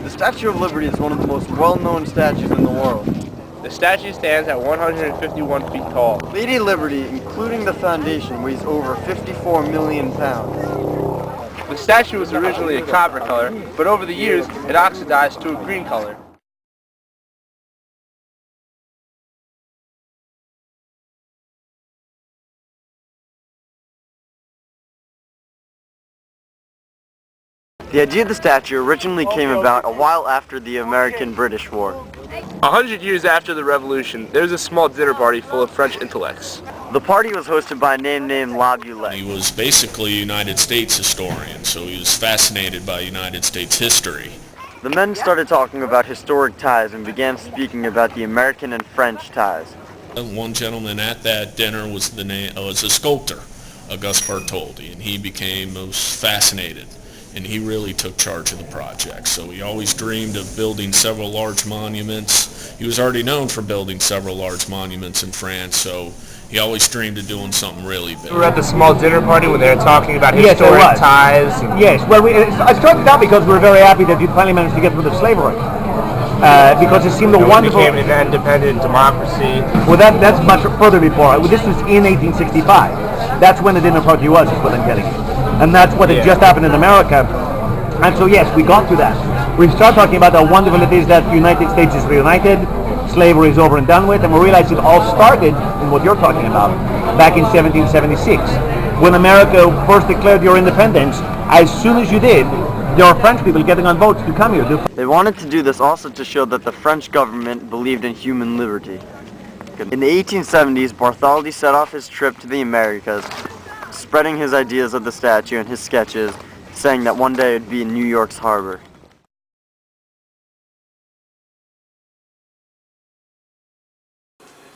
The Statue of Liberty is one of the most well-known statues in the world. The statue stands at 151 feet tall. Lady Liberty, including the foundation, weighs over 54 million pounds. The statue was originally a copper color, but over the years it oxidized to a green color. The idea of the statue originally came about a while after the American-British War. 100 years after the Revolution, there was a small dinner party full of French intellects. The party was hosted by a man named Laboulaye. He was basically a United States historian, so he was fascinated by United States history. The men started talking about historic ties and began speaking about the American and French ties. One gentleman at that dinner was a sculptor, Auguste Bartholdi, and he became most fascinated. And he really took charge of the project. So he always dreamed of building several large monuments. He was already known for building several large monuments in France, so he always dreamed of doing something really big. We were at the small dinner party where they were talking about Yes, historic it was. ties. Yes, well, I started out because we were very happy that you finally managed to get rid of slavery. Because it seemed a wonderful... became an independent democracy. Well, that's much further before. This was in 1865. That's when the dinner party was, is what I'm telling you. And that's what had just happened in America. And so, yes, we got to that. We start talking about how wonderful it is that the United States is reunited, slavery is over and done with, and we realize it all started in what you're talking about, back in 1776. When America first declared your independence, as soon as you did, there were French people getting on boats to come here. They wanted to do this also to show that the French government believed in human liberty. In the 1870s, Bartholdi set off his trip to the Americas, spreading his ideas of the statue and his sketches, saying that one day it would be in New York's harbor.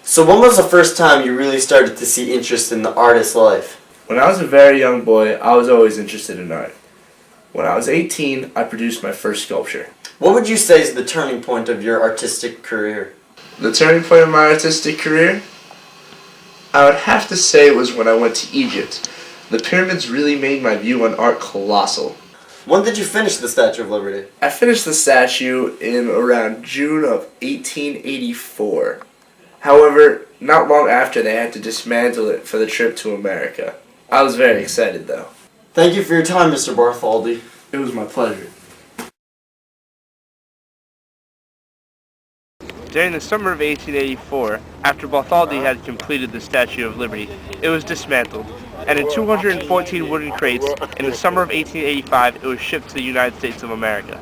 So when was the first time you really started to see interest in the artist's life? When I was a very young boy, I was always interested in art. When I was 18, I produced my first sculpture. What would you say is the turning point of your artistic career? The turning point of my artistic career? I would have to say it was when I went to Egypt. The pyramids really made my view on art colossal. When did you finish the Statue of Liberty? I finished the statue in around June of 1884. However, not long after they had to dismantle it for the trip to America. I was very excited though. Thank you for your time, Mr. Bartholdi. It was my pleasure. During the summer of 1884, after Bartholdi had completed the Statue of Liberty, it was dismantled, and in 214 wooden crates, in the summer of 1885, it was shipped to the United States of America.